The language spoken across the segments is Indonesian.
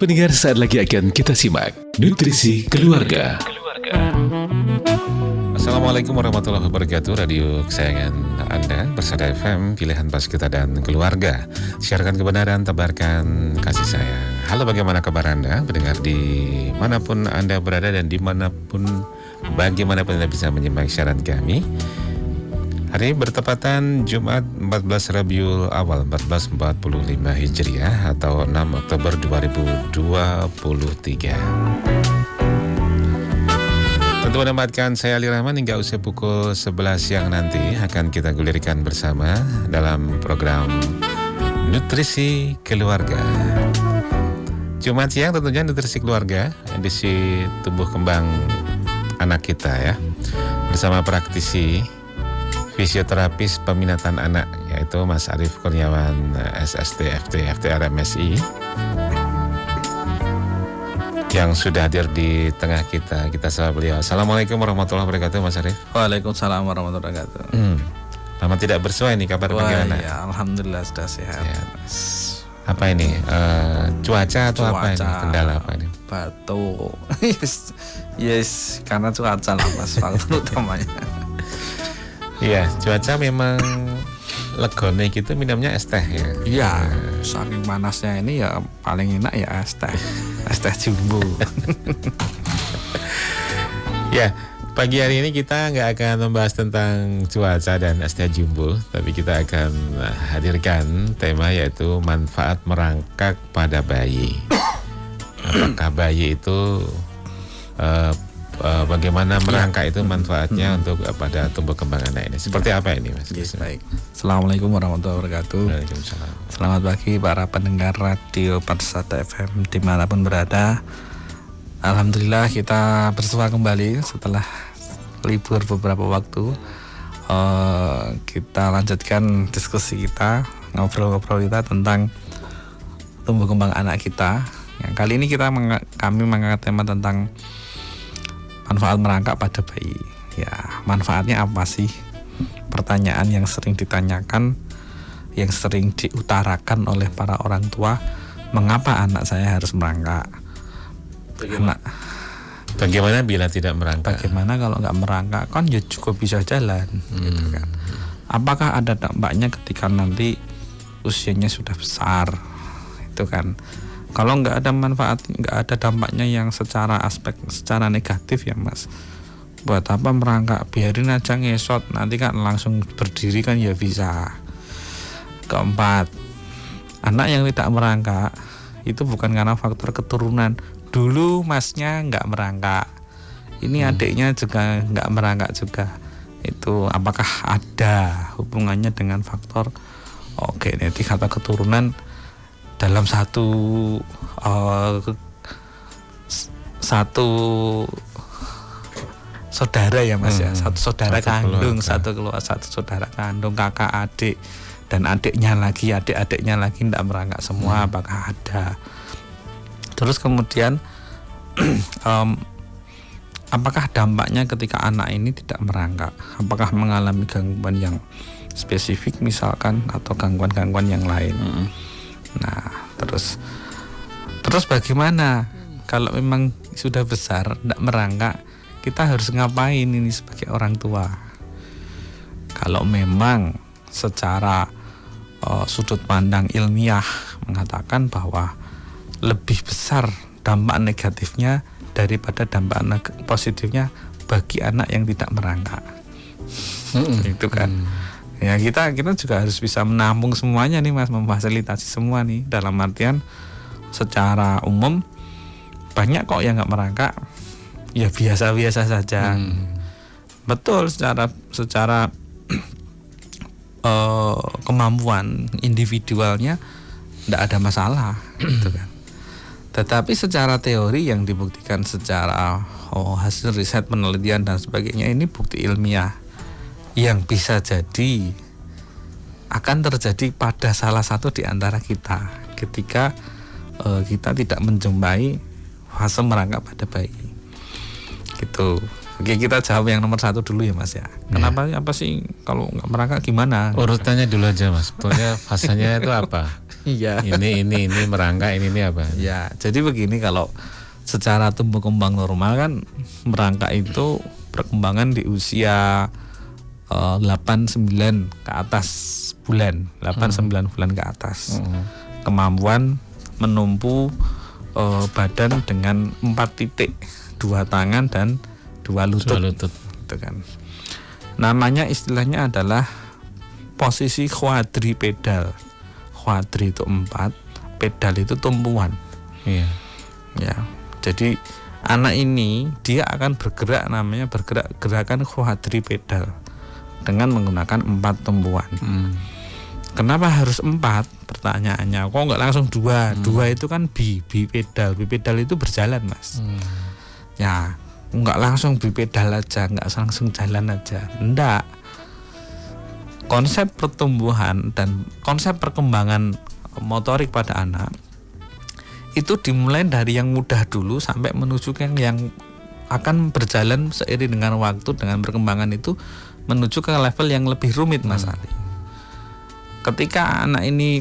Pendengar, saat lagi akan kita simak Nutrisi Keluarga. Assalamualaikum warahmatullahi wabarakatuh. Radio kesayangan Anda, Persada FM, pilihan pas kita dan keluarga. Siarkan kebenaran, tebarkan kasih sayang. Halo, bagaimana kabar Anda? Pendengar dimanapun Anda berada dan dimanapun, bagaimanapun Anda bisa menyimak siaran kami. Hari ini bertepatan Jumat 14 Rabiul Awal 1445 Hijriah atau 6 Oktober 2023. Tentu menempatkan saya Ali Rahman hingga usia pukul 11 siang nanti akan kita gulirkan bersama dalam program Nutrisi Keluarga. Jumat siang tentunya Nutrisi Keluarga, edisi tumbuh kembang anak kita ya. Bersama praktisi fisioterapis peminatan anak yaitu Mas Arief Kurniawan SST FT RMSI yang sudah hadir di tengah kita. Kita sapa beliau. Assalamualaikum warahmatullahi wabarakatuh, Mas Arief. Waalaikumsalam warahmatullahi wabarakatuh. Lama tidak bersua ini, kabar bagaimana? Ya, alhamdulillah sudah sehat. Apa ini? Cuaca atau apa ini? Kendala apa ini? Batuk. yes, karena cuaca lah Mas, faktor utamanya. Iya, cuaca memang legone gitu, minumnya es teh ya. Iya, saking panasnya ini ya paling enak ya es teh jumbo. Ya, pagi hari ini kita nggak akan membahas tentang cuaca dan es teh jumbo, tapi kita akan hadirkan tema yaitu manfaat merangkak pada bayi. Apakah bayi itu bagaimana merangkak itu manfaatnya untuk pada tumbuh kembang anak ini? Seperti apa ini, Mas? Yes, baik. Assalamualaikum warahmatullahi wabarakatuh. Waalaikumsalam. Selamat pagi para pendengar radio Persada FM dimanapun berada. Alhamdulillah kita bersua kembali setelah libur beberapa waktu. Kita lanjutkan diskusi kita, ngobrol-ngobrol kita tentang tumbuh kembang anak kita. Yang kali ini kami mengangkat tema tentang manfaat merangkak pada bayi. Ya, manfaatnya apa sih? Pertanyaan yang sering ditanyakan, yang sering diutarakan oleh para orang tua. Mengapa anak saya harus merangkak? Bagaimana bila tidak merangkak? Bagaimana kalau nggak merangkak? Kan ya juga bisa jalan, gitu kan. Apakah ada dampaknya ketika nanti usianya sudah besar? Itu kan. Kalau nggak ada manfaat, nggak ada dampaknya yang secara negatif ya Mas. Buat apa merangkak? Biarin aja ngesot, nanti kan langsung berdiri kan ya bisa. Keempat, anak yang tidak merangkak itu bukan karena faktor keturunan. Dulu masnya nggak merangkak, ini adiknya juga nggak merangkak juga. Itu apakah ada hubungannya dengan faktor genetik atau keturunan? Dalam satu saudara ya Mas ya, satu saudara kandung, satu saudara kandung, kakak adik dan adiknya lagi tidak merangkak semua. Apakah ada? Terus kemudian apakah dampaknya ketika anak ini tidak merangkak? Apakah mengalami gangguan yang spesifik misalkan atau gangguan-gangguan yang lain? Nah, terus bagaimana kalau memang sudah besar tidak merangkak, kita harus ngapain ini sebagai orang tua? Kalau memang secara sudut pandang ilmiah mengatakan bahwa lebih besar dampak negatifnya daripada dampak positifnya bagi anak yang tidak merangkak. Itu kan. Ya kita juga harus bisa menampung semuanya nih Mas, memfasilitasi semua nih, dalam artian secara umum banyak kok yang nggak merangkak ya biasa-biasa saja. Betul, secara kemampuan individualnya tidak ada masalah gitu kan. Tetapi secara teori yang dibuktikan secara hasil riset penelitian dan sebagainya, ini bukti ilmiah yang bisa jadi akan terjadi pada salah satu di antara kita ketika kita tidak menjumpai fase merangkak pada bayi gitu. Oke, kita jawab yang nomor 1 dulu ya Mas ya. Kenapa apa sih kalau nggak merangkak gimana? Urutannya dulu aja Mas. Sebetulnya fasenya itu apa? Iya. Ini merangkak, ini apa? Ya, jadi begini, kalau secara tumbuh kembang normal kan merangkak itu perkembangan di usia 8-9 ke atas bulan, 8-9 bulan ke atas. Kemampuan menumpu badan dengan 4 titik, 2 tangan dan 2 lutut. Gitu kan. Namanya istilahnya adalah posisi quadripedal. Quadri itu 4, pedal itu tumpuan. Iya. Ya. Jadi anak ini dia akan bergerak, namanya bergerak gerakan quadripedal dengan menggunakan 4 tumpuan. Kenapa harus 4? Pertanyaannya, kok nggak langsung 2? 2 itu kan bipedal. Bipedal itu berjalan, Mas. Ya, nggak langsung bipedal aja, nggak langsung jalan aja. Enggak. Konsep pertumbuhan dan konsep perkembangan motorik pada anak itu dimulai dari yang mudah dulu sampai menuju ke yang akan berjalan seiring dengan waktu, dengan perkembangan itu menuju ke level yang lebih rumit, Mas Ali. Ketika anak ini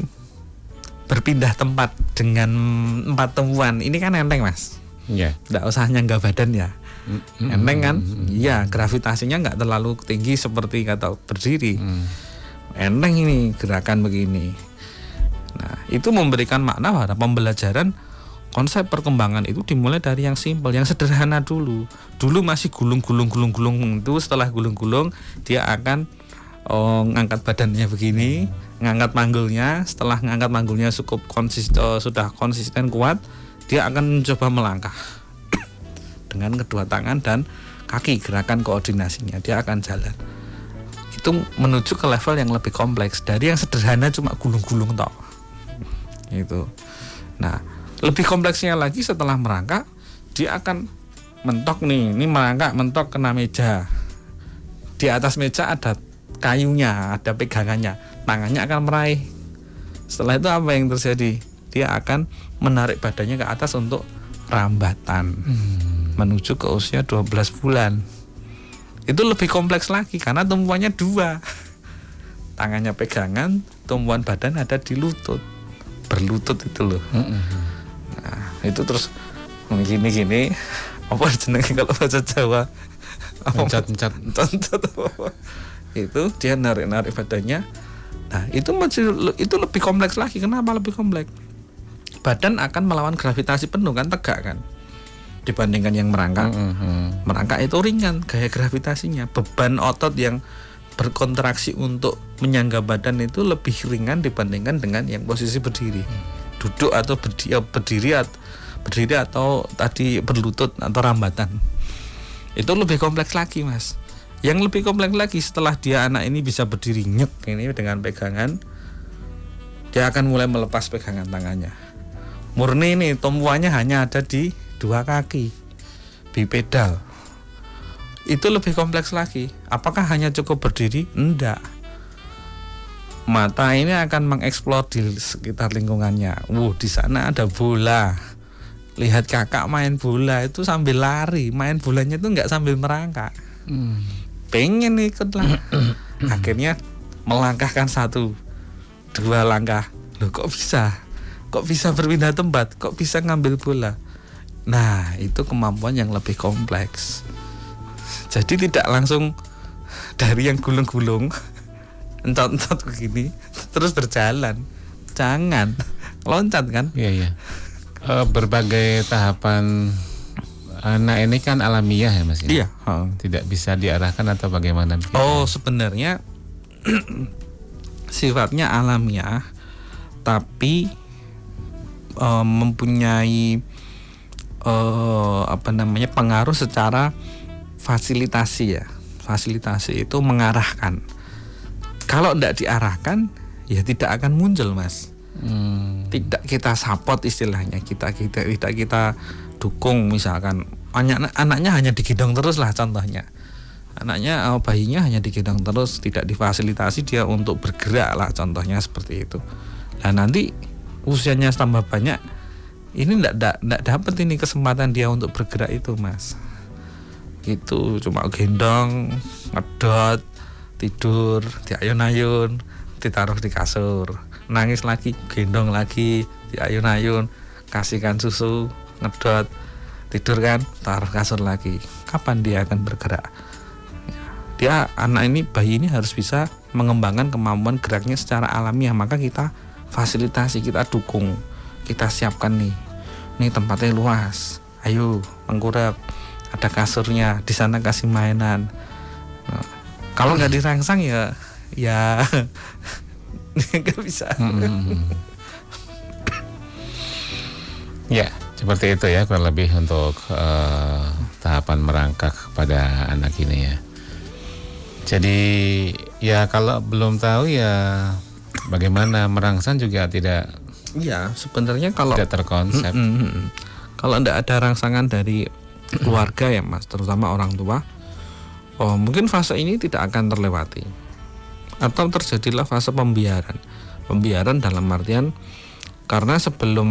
berpindah tempat dengan 4 tumpuan, ini kan enteng, Mas. Iya. Nggak usah nyangga badan ya. Enteng kan? Iya, gravitasinya nggak terlalu tinggi seperti kata berdiri. Enteng ini gerakan begini. Nah, itu memberikan makna pada pembelajaran konsep perkembangan itu dimulai dari yang simpel, yang sederhana dulu. Dulu masih gulung itu, setelah gulung dia akan ngangkat badannya begini, ngangkat manggulnya. Setelah ngangkat manggulnya sudah konsisten kuat, dia akan mencoba melangkah dengan kedua tangan dan kaki, gerakan koordinasinya dia akan jalan. Itu menuju ke level yang lebih kompleks dari yang sederhana cuma gulung-gulung tok. Itu. Nah, lebih kompleksnya lagi setelah merangkak, dia akan mentok nih. Ini merangkak mentok kena meja. Di atas meja ada kayunya, ada pegangannya. Tangannya akan meraih. Setelah itu apa yang terjadi? Dia akan menarik badannya ke atas untuk rambatan. Menuju ke usia 12 bulan. Itu lebih kompleks lagi karena tumpuannya 2. Tangannya pegangan, tumpuan badan ada di lutut. Berlutut itu loh. Nah, itu terus gini apa jenenge kalau bahasa Jawa? Mencat. Itu dia narik badannya. Nah, itu lebih kompleks lagi. Kenapa lebih kompleks? Badan akan melawan gravitasi penuh kan, tegak kan, dibandingkan yang merangkak. Merangkak itu ringan gaya gravitasinya. Beban otot yang berkontraksi untuk menyangga badan itu lebih ringan dibandingkan dengan yang posisi berdiri, duduk atau berdiri atau tadi berlutut atau rambatan. Itu lebih kompleks lagi, Mas. Yang lebih kompleks lagi setelah dia anak ini bisa berdiri nyek ini dengan pegangan, dia akan mulai melepas pegangan tangannya. Murni ini tumpuannya hanya ada di 2 kaki, bipedal. Itu lebih kompleks lagi. Apakah hanya cukup berdiri? Enggak. Mata ini akan mengeksplor di sekitar lingkungannya. Di sana ada bola. Lihat kakak main bola itu sambil lari. Main bolanya itu enggak sambil merangkak. Pengen ikut lah. Akhirnya melangkahkan 1-2 langkah. Loh, kok bisa berpindah tempat? Kok bisa ngambil bola? Nah, itu kemampuan yang lebih kompleks. Jadi tidak langsung dari yang gulung-gulung entot-entot begini terus berjalan. Jangan loncat kan? Iya. Berbagai tahapan anak ini kan alamiah ya, Mas? Iya. Tidak bisa diarahkan atau bagaimana? Sebenarnya sifatnya alamiah, tapi mempunyai pengaruh secara fasilitasi ya. Fasilitasi itu mengarahkan. Kalau tidak diarahkan, ya tidak akan muncul, Mas. Tidak kita support istilahnya, tidak kita dukung. Misalkan anaknya hanya digendong terus lah, contohnya anaknya bayinya hanya digendong terus, tidak difasilitasi dia untuk bergerak lah, contohnya seperti itu. Nah, nanti usianya tambah banyak, ini tidak dapat ini kesempatan dia untuk bergerak itu, Mas. Gitu, cuma gendong, ngedot, tidur, diayun-ayun, ditaruh di kasur. nangis lagi, gendong lagi, diayun-ayun, kasihkan susu, ngedot, tidur kan, taruh kasur lagi. Kapan dia akan bergerak? Dia, anak ini, bayi ini harus bisa mengembangkan kemampuan geraknya secara alamiah. Maka kita fasilitasi, kita dukung, kita siapkan nih. Ini tempatnya luas, ayo mengkurap, ada kasurnya, di sana kasih mainan. Nah, kalau nggak dirangsang ya nggak bisa. Ya, seperti itu ya kurang lebih untuk tahapan merangkak pada anak ini ya. Jadi ya kalau belum tahu ya bagaimana merangsang juga tidak. Iya, sebenarnya kalau tidak terkonsep. Kalau tidak ada rangsangan dari keluarga ya Mas, terutama orang tua, mungkin fase ini tidak akan terlewati. Atau terjadilah fase pembiaran. Pembiaran dalam artian karena sebelum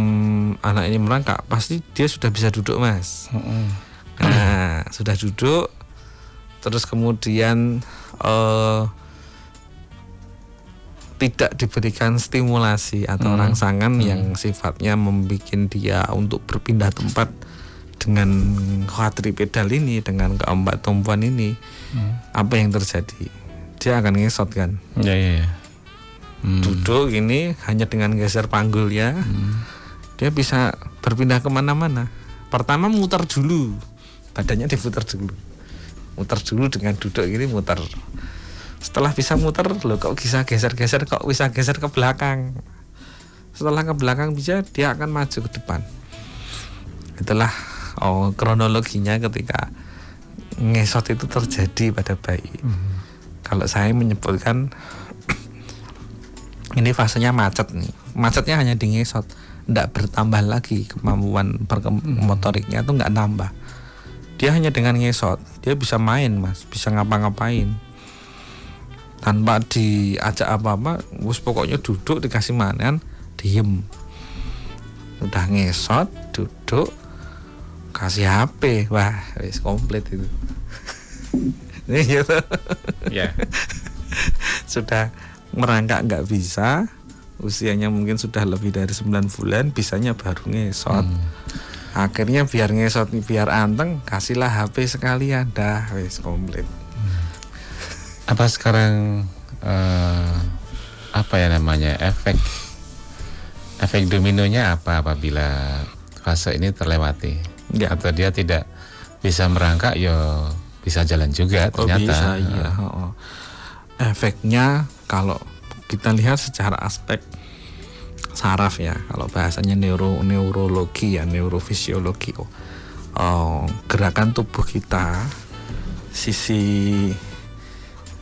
anak ini merangkak pasti dia sudah bisa duduk Mas. Nah, sudah duduk, terus kemudian tidak diberikan stimulasi atau rangsangan yang sifatnya membuat dia untuk berpindah tempat dengan quadripedal ini, dengan keempat tumpuan ini. Apa yang terjadi? Dia akan ngesot kan? Ya. Duduk ini hanya dengan geser panggulnya, dia bisa berpindah kemana-mana. Pertama muter dulu, badannya diputar dulu, muter dulu dengan duduk ini muter. Setelah bisa muter, loh kok bisa geser-geser, kok bisa geser ke belakang. Setelah ke belakang bisa, dia akan maju ke depan. Itulah kronologinya ketika ngesot itu terjadi pada bayi. Kalau saya menyebutkan ini fasenya macet nih. Macetnya hanya di ngesot, tidak bertambah lagi kemampuan motoriknya itu nggak nambah. Dia hanya dengan ngesot, dia bisa main Mas, bisa ngapa-ngapain. Tanpa diajak apa-apa, pokoknya duduk dikasih mainan, diem. Udah ngesot, duduk, kasih HP, wah, wis komplit itu. Ini gitu. Ya. Sudah merangkak nggak bisa, usianya mungkin sudah lebih dari 9 bulan, bisanya baru ngesot. Akhirnya biar ngesot, biar anteng, kasihlah HP sekalian, dah, wis komplit. Apa sekarang apa ya namanya efek dominonya apa apabila fase ini terlewati? Ya. Atau dia tidak bisa merangkak, ya bisa jalan juga ternyata. Bisa, iya. Efeknya kalau kita lihat secara aspek saraf ya, kalau bahasanya neurologi ya, neurofisiologi, gerakan tubuh kita sisi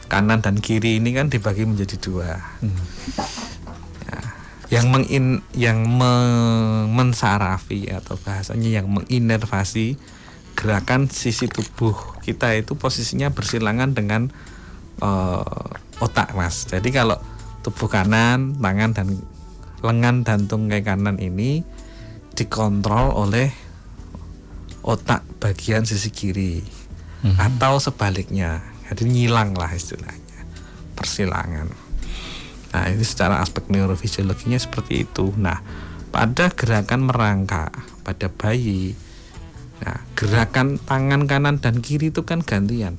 kanan dan kiri ini kan dibagi menjadi dua. Ya, yang mensarafi atau bahasanya yang menginervasi gerakan sisi tubuh kita itu posisinya bersilangan dengan otak Mas. Jadi kalau tubuh kanan, tangan dan lengan dan tungkai kanan ini dikontrol oleh otak bagian sisi kiri, atau sebaliknya. Jadi nyilang lah istilahnya, persilangan. Nah ini secara aspek neurofisiologinya seperti itu. Nah pada gerakan merangkak pada bayi, nah gerakan tangan kanan dan kiri itu kan gantian,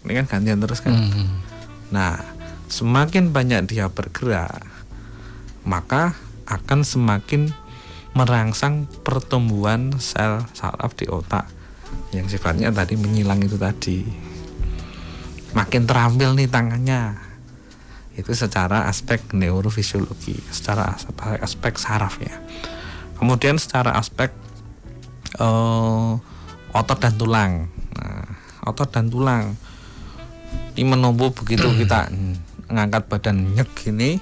ini kan gantian terus kan. Nah semakin banyak dia bergerak, maka akan semakin merangsang pertumbuhan sel saraf di otak yang sifatnya tadi menyilang itu tadi. Makin terampil nih tangannya, itu secara aspek neurofisiologi, secara aspek saraf ya. Kemudian secara aspek otot dan tulang. Nah, otot dan tulang ini menumbuh begitu kita ngangkat badan nyek gini,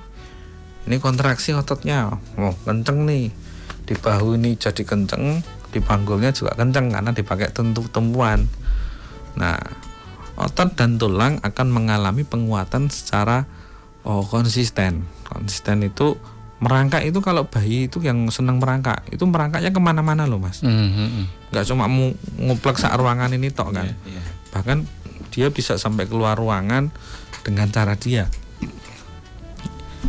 ini kontraksi ototnya, kenceng nih, di bahu ini jadi kenceng, di panggulnya juga kenceng karena dipakai tumpuan. Nah otot dan tulang akan mengalami penguatan secara konsisten. Konsisten itu merangkak itu, kalau bayi itu yang senang merangkak itu merangkaknya kemana-mana loh Mas. Nggak cuma nguplek sak ruangan ini tok kan. Bahkan dia bisa sampai keluar ruangan dengan cara dia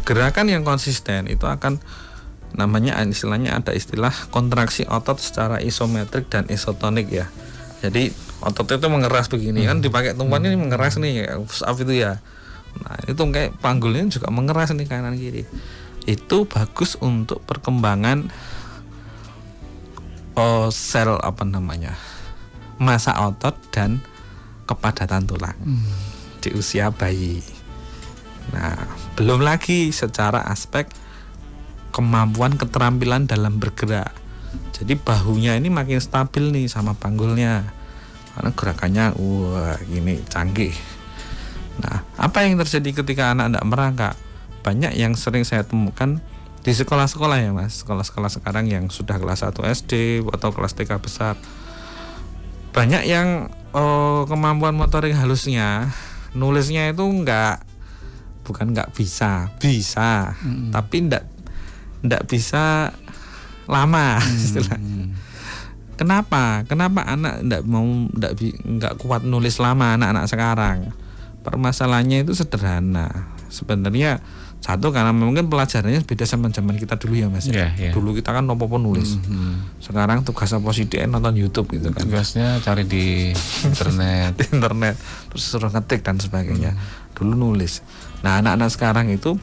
gerakan yang konsisten itu akan namanya istilahnya ada istilah kontraksi otot secara isometrik dan isotonik ya. Jadi otot itu mengeras begini kan dipakai tumpuan ini mengeras nih push up itu ya. Nah itu kayak panggulnya juga mengeras nih kanan kiri. Itu bagus untuk perkembangan sel massa otot dan kepadatan tulang di usia bayi. Nah belum lagi secara aspek kemampuan keterampilan dalam bergerak. Jadi bahunya ini makin stabil nih sama panggulnya karena gerakannya gini canggih. Nah apa yang terjadi ketika anak tidak merangkak? Banyak yang sering saya temukan di sekolah-sekolah ya mas, sekolah-sekolah sekarang yang sudah kelas 1 SD atau kelas TK besar, banyak yang kemampuan motorik halusnya, nulisnya itu bukan nggak bisa, tapi nggak bisa lama istilahnya. Kenapa anak nggak kuat nulis lama anak-anak sekarang? Permasalahannya itu sederhana. Sebenarnya satu karena mungkin pelajarannya beda sama zaman kita dulu ya mas. Dulu kita kan nopo nulis. Sekarang tugas apa sih nonton YouTube gitu kan. Tugasnya cari di internet. Di internet terus suruh ngetik dan sebagainya. Dulu nulis. Nah anak-anak sekarang itu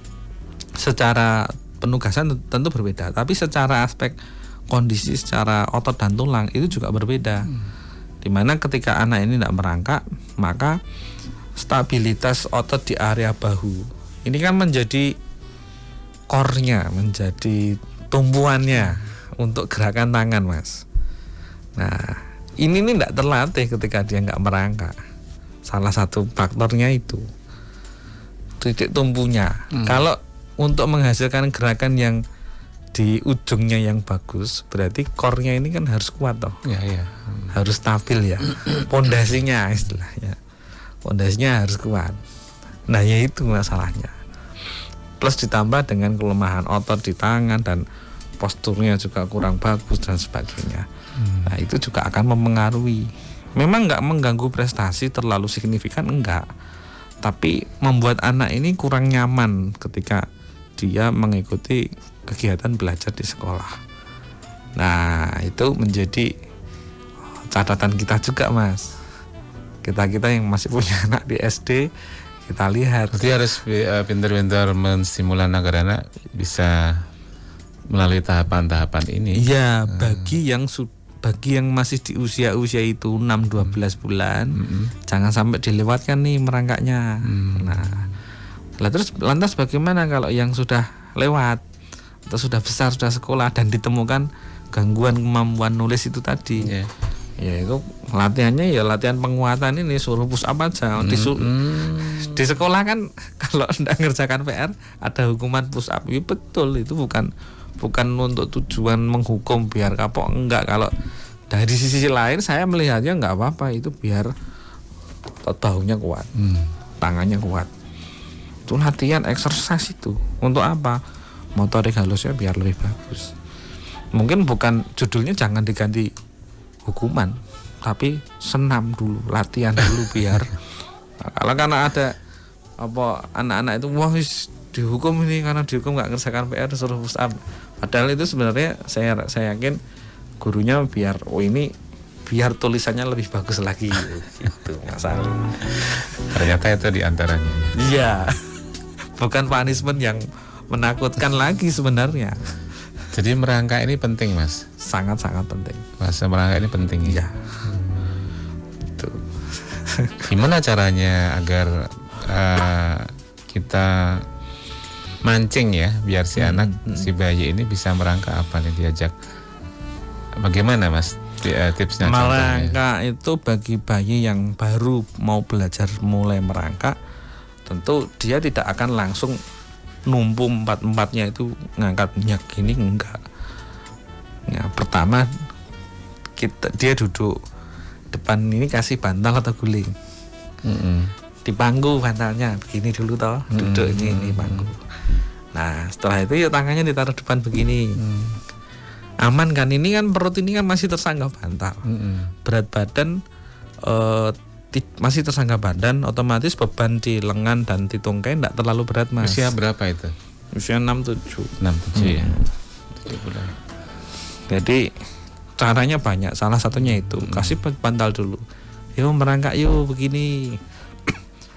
secara penugasan tentu berbeda, tapi secara aspek kondisi secara otot dan tulang itu juga berbeda. Dimana ketika anak ini tidak merangkak, maka stabilitas otot di area bahu ini kan menjadi core-nya, menjadi tumpuannya untuk gerakan tangan mas. Nah ini tidak terlatih ketika dia nggak merangkak. Salah satu faktornya itu titik tumpunya. Kalau untuk menghasilkan gerakan yang di ujungnya yang bagus, berarti core-nya ini kan harus kuat toh. Harus stabil ya. Pondasinya istilahnya. Pondasinya harus kuat. Nah, ya itu masalahnya. Plus ditambah dengan kelemahan otot di tangan dan posturnya juga kurang bagus dan sebagainya. Nah, itu juga akan mempengaruhi. Memang nggak mengganggu prestasi terlalu signifikan, enggak. Tapi membuat anak ini kurang nyaman ketika dia mengikuti kegiatan belajar di sekolah. Nah itu menjadi catatan kita juga mas. Kita yang masih punya anak di SD, kita lihat. Berarti harus pintar-pintar menstimulan agar anak bisa melalui tahapan-tahapan ini. Iya, bagi yang masih di usia itu 6-12 bulan, jangan sampai dilewatkan nih merangkaknya. Nah, lantas bagaimana kalau yang sudah lewat atau sudah besar, sudah sekolah dan ditemukan gangguan kemampuan nulis itu tadi? Ya itu latihannya ya latihan penguatan ini, suruh push up aja. Di sekolah kan kalau tidak ngerjakan PR ada hukuman push up. Ya betul, itu bukan untuk tujuan menghukum biar kapok, enggak. Kalau dari sisi lain saya melihatnya enggak apa-apa, itu biar bahunya kuat, tangannya kuat. Itu latihan exercise itu. Untuk apa? Motorik halusnya biar lebih bagus. Mungkin bukan judulnya jangan diganti hukuman, tapi senam dulu, latihan dulu biar kalau karena ada anak-anak itu dihukum ini karena dihukum nggak ngerjakan PR disuruh push up. Padahal itu sebenarnya saya yakin gurunya biar biar tulisannya lebih bagus lagi gitu masalah. Ternyata itu diantaranya. Iya, bukan punishment yang menakutkan lagi sebenarnya. Jadi merangkak ini penting mas. Sangat-sangat penting. Masa merangkak ini penting ya. Tuh. Gimana caranya agar kita mancing ya biar si anak si bayi ini bisa merangkak, apa nih diajak? Bagaimana mas tipsnya? Merangkak itu bagi bayi yang baru mau belajar mulai merangkak, tentu dia tidak akan langsung numpu empat-empatnya itu ngangkat minyak gini, enggak. Ya, pertama dia duduk depan ini, kasih bantal atau guling. Dipanggu bantalnya begini dulu toh, duduk ini panggu. Nah setelah itu ya tangannya ditaruh depan begini. Aman kan, ini kan perut ini kan masih tersangga bantal. Berat badan masih tersangga badan, otomatis beban di lengan dan di tungkai tidak terlalu berat mas. Usia berapa itu? Usia 6-7. 6-7 ya. 7 bulan. Jadi caranya banyak. Salah satunya itu kasih bantal dulu. Yuk merangkak yuk begini.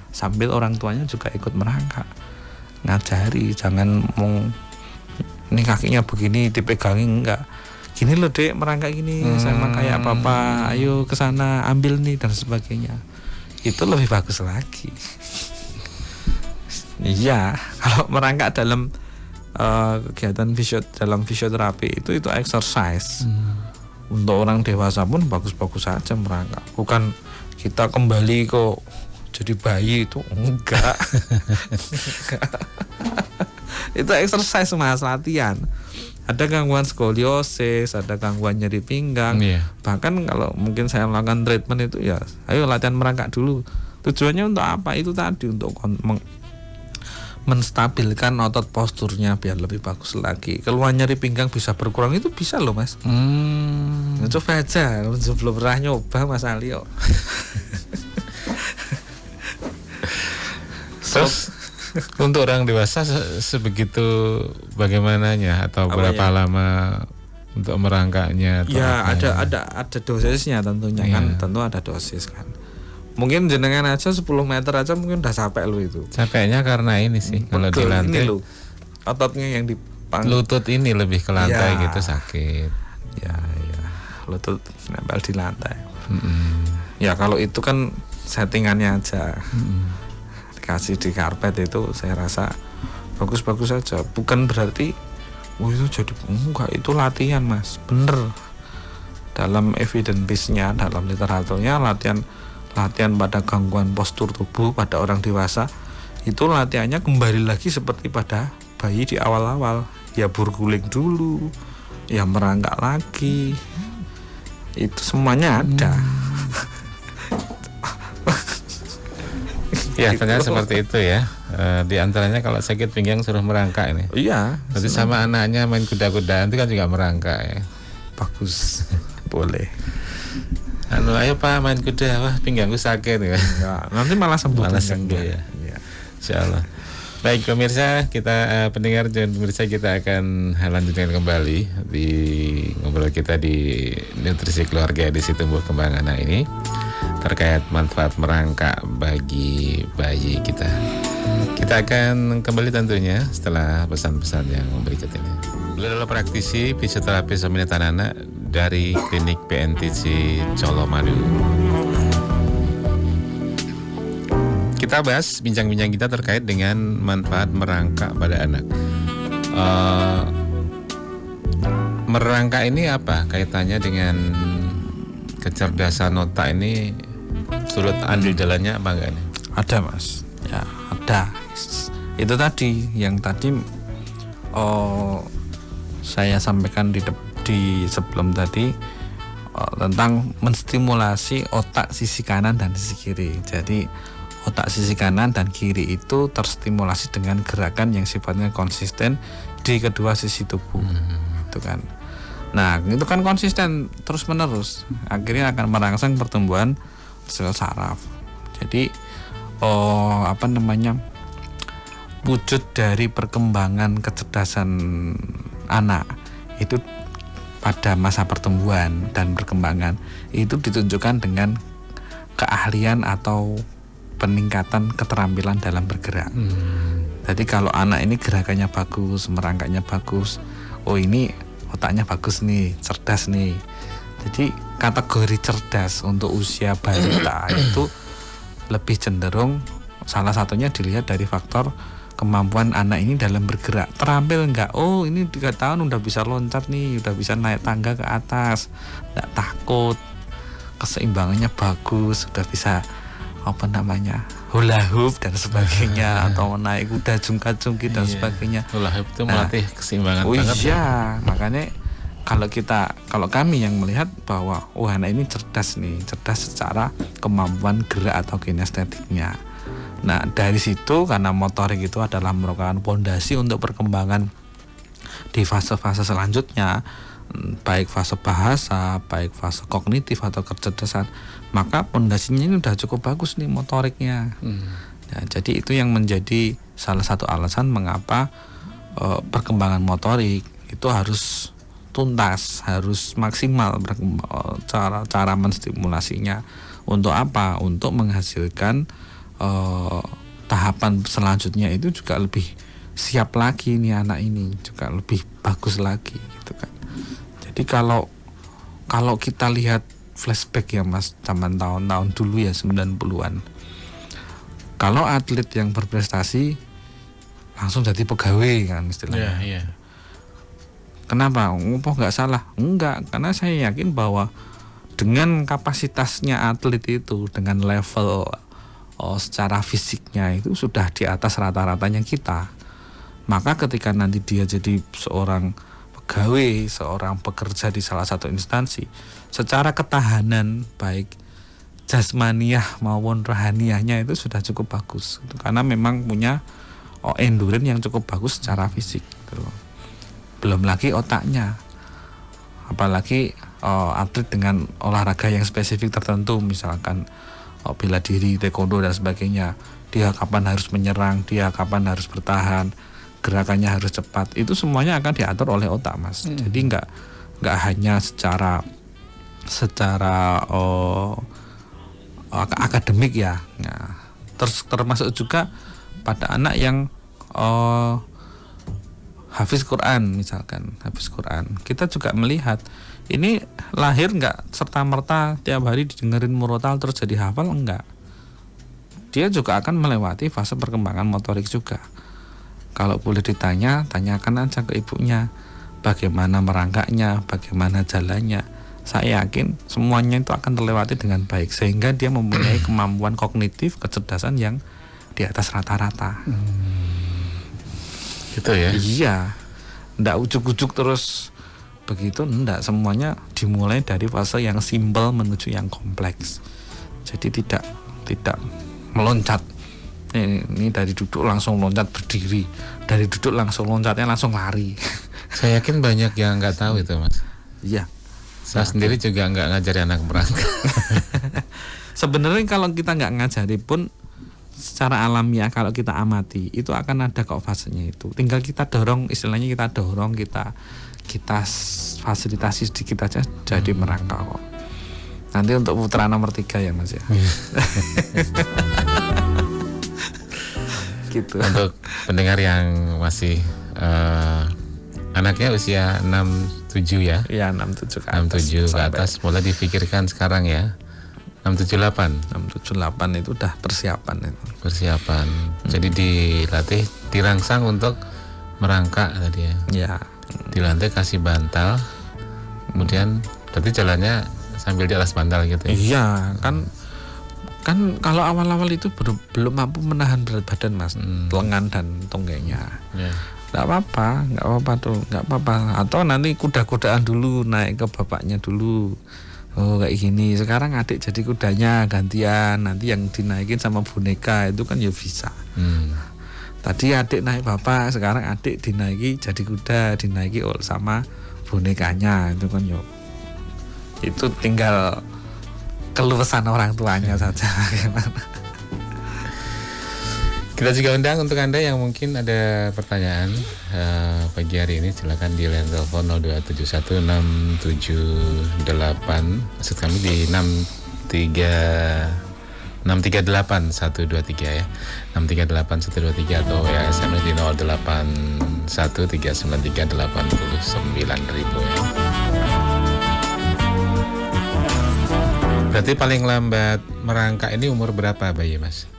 Sambil orang tuanya juga ikut merangkak. Ngajari, jangan mau ini kakinya begini dipegangin, enggak. Gini loh Dek, merangkak gini sama kayak Bapak. Ayo ke sana ambil nih dan sebagainya. Itu lebih bagus lagi. Iya, kalau merangkak dalam kegiatan dalam fisioterapi itu exercise. Untuk orang dewasa pun bagus-bagus saja merangkak. Bukan kita kembali kok jadi bayi itu enggak. Itu exercise Mas, latihan. Ada gangguan skoliosis, ada gangguan nyeri pinggang. Bahkan kalau mungkin saya melakukan treatment itu ya, ayo latihan merangkak dulu. Tujuannya untuk apa? Itu tadi untuk menstabilkan otot posturnya biar lebih bagus lagi. Keluhan nyeri pinggang bisa berkurang, itu bisa loh Mas. Coba aja, belum pernah nyoba Mas Alio. Terus untuk orang dewasa sebegitu bagaimananya atau berapa lama untuk merangkaknya? Ya ada dosisnya tentunya kan, tentu ada dosis kan. Mungkin jenengan aja 10 meter aja mungkin udah capek lu itu. Capeknya karena ini sih, kalau di lantai ini lu ototnya yang di lutut ini lebih ke lantai gitu sakit. Ya, lutut nempel di lantai. Ya kalau itu kan settingannya aja. Dikasih di karpet itu saya rasa bagus-bagus saja. Bukan berarti itu jadi enggak, itu latihan Mas. Bener. Dalam evidence base-nya, dalam literaturnya latihan pada gangguan postur tubuh pada orang dewasa itu latihannya kembali lagi seperti pada bayi di awal-awal. Ya berguling dulu, ya merangkak lagi. Itu semuanya ada. Ya ternyata seperti itu ya. Di antaranya kalau sakit pinggang suruh merangkak ini. Iya. Nanti sama anaknya main kuda-kudaan itu kan juga merangkak ya. Bagus. Boleh. Ayo Pak main kuda, wah pinggangku sakit ya. Nanti malah sembuh. Malah sembuh ya. Insyaallah. Baik pemirsa, kita pendengar dan pemirsa, kita akan lanjutkan kembali di ngobrol kita di nutrisi keluarga edisi tumbuh kembang anak ini terkait manfaat merangkak bagi bayi kita. Kita akan kembali tentunya setelah pesan-pesan yang berikut ini. Beliau adalah praktisi fisioterapis peminatan anak dari Klinik PNTC Colomadu. Kita bahas bincang-bincang kita terkait dengan manfaat merangkak pada anak. Merangkak ini apa kaitannya dengan kecerdasan otak ini? Turut andil jalannya apa enggak nih? Ada Mas, ya ada. Itu tadi yang tadi saya sampaikan di sebelum tadi tentang menstimulasi otak sisi kanan dan sisi kiri. Jadi otak sisi kanan dan kiri itu terstimulasi dengan gerakan yang sifatnya konsisten di kedua sisi tubuh. Itu kan. Nah, itu kan konsisten terus menerus. Akhirnya akan merangsang pertumbuhan sel saraf. Jadi wujud dari perkembangan kecerdasan anak itu pada masa pertumbuhan dan perkembangan itu ditunjukkan dengan keahlian atau peningkatan keterampilan dalam bergerak. Jadi kalau anak ini gerakannya bagus, merangkaknya bagus, oh ini otaknya bagus nih, cerdas nih. Jadi kategori cerdas untuk usia balita itu lebih cenderung salah satunya dilihat dari faktor kemampuan anak ini dalam bergerak. Terampil enggak? Oh ini 3 tahun udah bisa loncat nih, udah bisa naik tangga ke atas, enggak takut, keseimbangannya bagus, sudah bisa hula hoop dan sebagainya atau naik kuda jungkat-jungkit dan sebagainya. Hula hoop itu melatih keseimbangan banget. Oh iya, makanya kalau kami yang melihat bahwa anak ini cerdas secara kemampuan gerak atau kinestetiknya. Nah, dari situ karena motorik itu adalah merupakan pondasi untuk perkembangan di fase-fase selanjutnya, baik fase bahasa, baik fase kognitif atau kecerdasan, maka pondasinya ini udah cukup bagus nih motoriknya. Nah, jadi itu yang menjadi salah satu alasan mengapa perkembangan motorik itu harus tuntas, harus maksimal cara menstimulasinya. Untuk apa? Untuk menghasilkan tahapan selanjutnya itu juga lebih siap lagi nih anak ini, juga lebih bagus lagi gitu kan. Jadi kalau kita lihat flashback ya Mas, zaman tahun-tahun dulu ya 90-an. Kalau atlet yang berprestasi langsung jadi pegawai kan istilahnya. Iya. Kenapa? Apa nggak salah? Enggak, karena saya yakin bahwa dengan kapasitasnya atlet itu, dengan level secara fisiknya itu sudah di atas rata-ratanya kita. Maka ketika nanti dia jadi seorang pegawai, seorang pekerja di salah satu instansi, secara ketahanan baik jasmaniah maupun rohaniahnya itu sudah cukup bagus. Karena memang punya endurance yang cukup bagus secara fisik gitu. Belum lagi otaknya, apalagi atlet dengan olahraga yang spesifik tertentu, misalkan bela diri, taekwondo dan sebagainya. Dia kapan harus menyerang, dia kapan harus bertahan, gerakannya harus cepat. Itu semuanya akan diatur oleh otak Mas. Jadi nggak hanya secara akademik ya. Nah, termasuk juga pada anak yang hafiz Quran misalkan, hafiz Quran. Kita juga melihat ini lahir nggak serta-merta tiap hari didengerin murotal terus jadi hafal, enggak. Dia juga akan melewati fase perkembangan motorik juga. Kalau boleh ditanya, tanyakan aja ke ibunya bagaimana merangkaknya, bagaimana jalannya. Saya yakin semuanya itu akan terlewati dengan baik sehingga dia mempunyai kemampuan kognitif, kecerdasan yang di atas rata-rata. Gitu ya. Iya. Ndak ujuk-ujuk terus begitu, ndak. Semuanya dimulai dari fase yang simpel menuju yang kompleks. Jadi tidak meloncat. Ini dari duduk langsung loncat berdiri, dari duduk langsung loncatnya langsung lari. Saya yakin banyak yang nggak tahu itu Mas. Iya. Saya sendiri juga nggak ngajari anak merangkak. Sebenarnya kalau kita nggak ngajari pun secara alamiah kalau kita amati itu akan ada kok fasenya itu. Tinggal kita dorong, istilahnya kita dorong, kita fasilitasi sedikit aja jadi merangkak kok. Nanti untuk putra nomor 3 ya Mas ya. Gitu. Untuk pendengar yang masih anaknya usia 6-7 ya. Iya 6-7 ke atas. 6-7 ke atas mulai difikirkan sekarang ya. 6-7-8 itu udah persiapan itu. Persiapan. Jadi dilatih, dirangsang untuk merangkak tadi ya. Ya. Dilatih kasih bantal. Kemudian berarti jalannya sambil di atas bantal gitu ya. Iya, kan kalau awal-awal itu belum mampu menahan berat badan Mas, lengan dan tonggengnya. Ya. Nggak apa-apa tuh, nggak apa-apa. Atau nanti kuda-kudaan dulu, naik ke bapaknya dulu. Oh kayak gini. Sekarang adik jadi kudanya gantian. Nanti yang dinaikin sama boneka itu kan ya bisa. Tadi adik naik bapak, sekarang adik dinaiki jadi kuda, dinaiki sama bonekanya. Itu kan ya. Itu tinggal keluasan orang tuanya saja. Kita juga undang untuk Anda yang mungkin ada pertanyaan pagi hari ini, silakan di line telepon 0217678, maksud kami di 638-123 ya, 638-123, atau ya SMS di 08139389.000 ya. Berarti paling lambat merangkak ini umur berapa bayi Mas?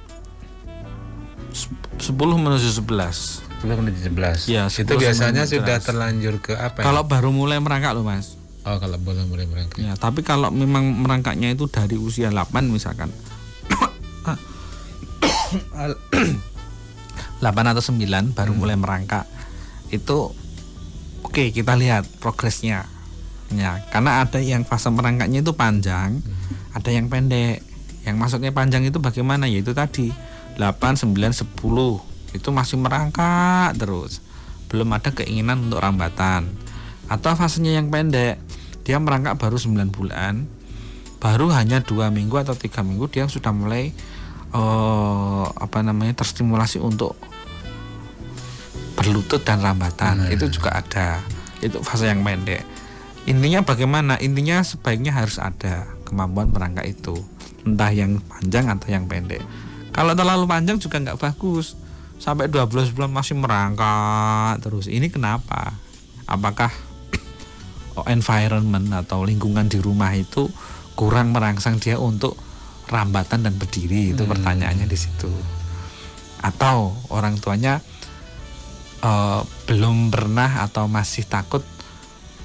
10 menuju 11. 10 menuju 11. Ya, itu biasanya sudah terlanjur ke apa? Kalau baru mulai merangkak loh Mas. Oh, kalau baru mulai merangkak. Ya, tapi kalau memang merangkaknya itu dari usia 8 misalkan. 8 atau 9 baru mulai merangkak. Itu oke, kita lihat progresnya. Ya, karena ada yang fase merangkaknya itu panjang, ada yang pendek. Yang masuknya panjang itu bagaimana? Yaitu tadi 8, 9, 10 itu masih merangkak terus, belum ada keinginan untuk rambatan. Atau fasenya yang pendek, dia merangkak baru 9 bulan, baru hanya 2 minggu atau 3 minggu dia sudah mulai terstimulasi untuk berlutut dan rambatan. Itu juga ada. Itu fase yang pendek. Intinya bagaimana? Intinya sebaiknya harus ada kemampuan merangkak itu, entah yang panjang atau yang pendek. Kalau terlalu panjang juga nggak bagus. Sampai 12 bulan masih merangkak terus. Ini kenapa? Apakah environment atau lingkungan di rumah itu kurang merangsang dia untuk rambatan dan berdiri? Itu pertanyaannya di situ. Atau orang tuanya belum pernah atau masih takut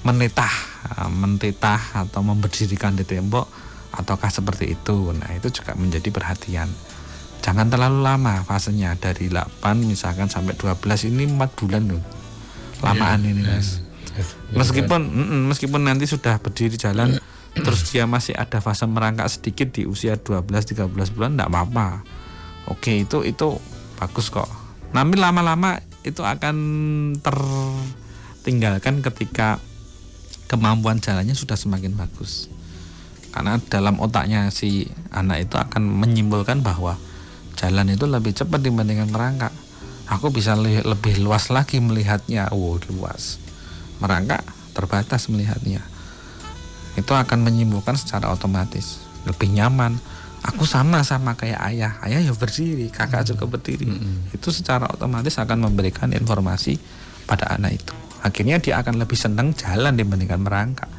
menitah atau memberdirikan di tembok, ataukah seperti itu? Nah, itu juga menjadi perhatian. Jangan terlalu lama fasenya, dari 8 misalkan sampai 12, ini 4 bulan loh. Lamaan ini, Mas. Meskipun nanti sudah berdiri jalan terus dia masih ada fase merangkak sedikit di usia 12-13 bulan, enggak apa-apa. Oke, itu bagus kok. Namun lama-lama itu akan tertinggalkan ketika kemampuan jalannya sudah semakin bagus. Karena dalam otaknya si anak itu akan menyimpulkan bahwa jalan itu lebih cepat dibandingkan merangkak. Aku bisa lebih luas lagi melihatnya. Luas. Merangkak terbatas melihatnya. Itu akan menyimpulkan secara otomatis lebih nyaman. Aku sama kayak ayah ya berdiri, kakak juga berdiri. Itu secara otomatis akan memberikan informasi pada anak itu. Akhirnya dia akan lebih senang jalan dibandingkan merangkak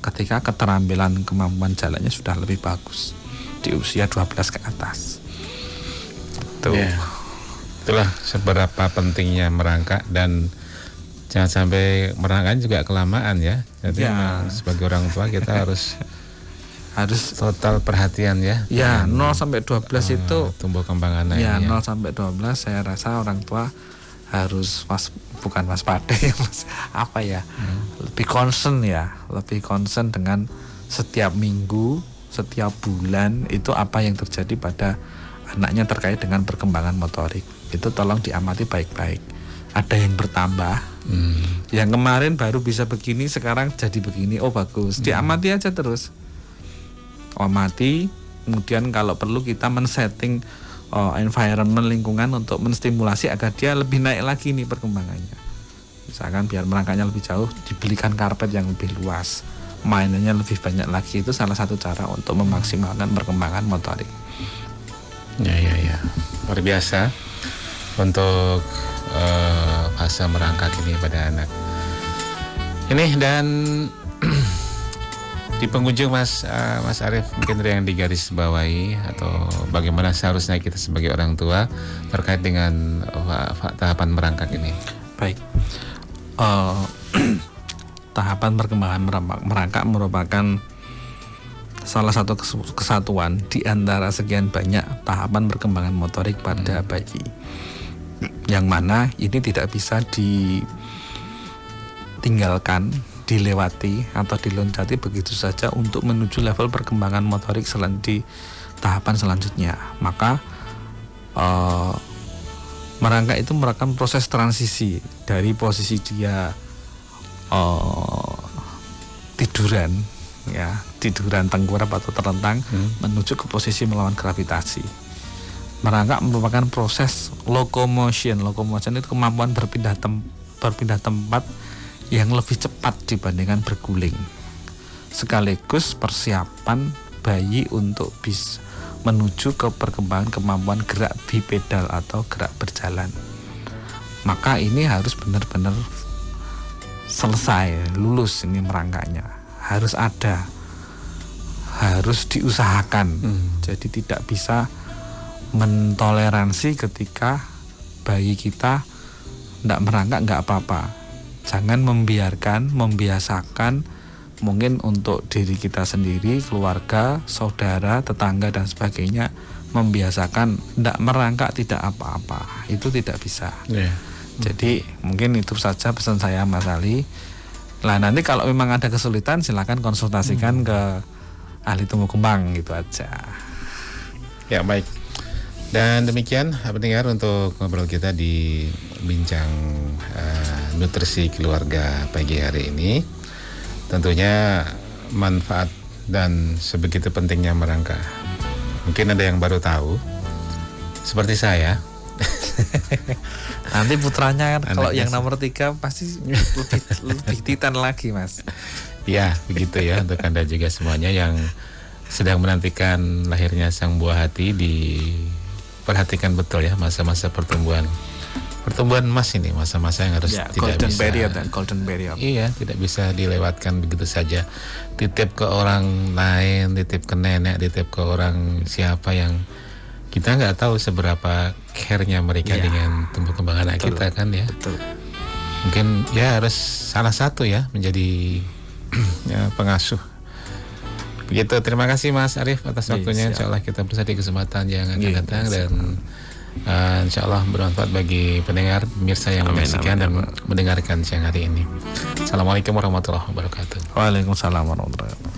ketika keterampilan kemampuan jalannya sudah lebih bagus di usia 12 ke atas. Tuh. Ya, itulah seberapa pentingnya merangkak, dan jangan sampai merangkak juga kelamaan ya. Jadi sebagai orang tua kita harus total perhatian ya. Ya, 0 sampai 12 itu tumbuh kembang anak. Ya, 0 sampai 12 saya rasa orang tua harus bukan waspada ya, Mas. Apa ya? Lebih concern dengan setiap minggu, setiap bulan itu apa yang terjadi pada anaknya terkait dengan perkembangan motorik. Itu tolong diamati baik-baik. Ada yang bertambah. Yang kemarin baru bisa begini, sekarang jadi begini. Oh, bagus. Diamati aja terus. Amati, kemudian kalau perlu kita men-setting environment, lingkungan untuk menstimulasi agar dia lebih naik lagi nih perkembangannya. Misalkan biar merangkaknya lebih jauh, dibelikan karpet yang lebih luas, mainannya lebih banyak lagi. Itu salah satu cara untuk memaksimalkan perkembangan motorik. Ya, luar biasa untuk fase merangkak ini pada anak. Ini dan di pengunjung Mas Arief, mungkin ada yang digaris bawahi atau bagaimana seharusnya kita sebagai orang tua terkait dengan tahapan merangkak ini? Baik, tahapan perkembangan merangkak merupakan salah satu kesatuan di antara sekian banyak tahapan perkembangan motorik pada bayi, yang mana ini tidak bisa ditinggalkan, dilewati atau diloncati begitu saja untuk menuju level perkembangan motorik di tahapan selanjutnya. Maka merangkak itu merupakan proses transisi dari posisi dia tiduran tengkurap atau terlentang menuju ke posisi melawan gravitasi. Merangkak merupakan proses locomotion itu kemampuan berpindah tempat yang lebih cepat dibandingkan berguling, sekaligus persiapan bayi untuk bisa menuju ke perkembangan kemampuan gerak bipedal atau gerak berjalan. Maka ini harus benar-benar selesai, lulus ini merangkaknya, harus ada, harus diusahakan. Jadi tidak bisa mentoleransi ketika bayi kita tidak merangkak, nggak apa-apa. Jangan membiasakan mungkin untuk diri kita sendiri, keluarga, saudara, tetangga dan sebagainya, membiasakan tidak merangkak tidak apa-apa. Itu tidak bisa. Jadi mungkin itu saja pesan saya, Mas Ali. Nah, nanti kalau memang ada kesulitan silakan konsultasikan ke ahli tumbuh kembang, gitu aja. Ya, baik. Dan demikian pendengar untuk ngobrol kita di bincang nutrisi keluarga pagi hari ini. Tentunya manfaat dan sebegitu pentingnya merangkak. Mungkin ada yang baru tahu, seperti saya. Nanti putranya kan kalau Anaknya yang nomor 3 pasti lebih titan lagi, Mas. Ya, begitu ya untuk Anda juga semuanya yang sedang menantikan lahirnya sang buah hati, diperhatikan betul ya masa-masa pertumbuhan emas ini, masa-masa yang harus Ya, tidak golden bisa period. iya, tidak bisa dilewatkan begitu saja. Titip ke orang lain, titip ke nenek, titip ke orang siapa yang kita nggak tahu seberapa care-nya mereka Ya, dengan tumbuh kembang anak betul. kita kan ya. Betul. Mungkin ya harus salah satu ya menjadi ya, pengasuh. Begitu, terima kasih Mas Arief atas Iya, waktunya. siap. Insya Allah kita bersama di kesempatan yang akan Iya, datang siap. dan insya Allah bermanfaat bagi pendengar, pemirsa yang Amin, menyaksikan amin, dan mendengarkan siang hari ini. Assalamualaikum warahmatullahi wabarakatuh. Waalaikumsalam warahmatullahi wabarakatuh.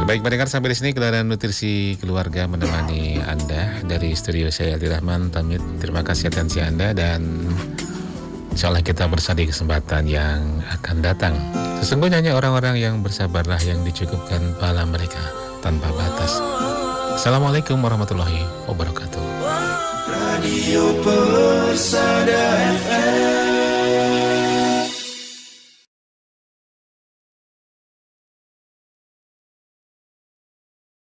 Baik pendengar, sampai di sini Gelaran Nutrisi Keluarga menemani Anda dari studio saya Aldi Rahman pamit. Terima kasih atensi Anda dan insya Allah kita bersama di kesempatan yang akan datang. Sesungguhnya hanya orang-orang yang bersabarlah yang dicukupkan pahala mereka tanpa batas. Assalamualaikum warahmatullahi wabarakatuh. Radio Persada FM.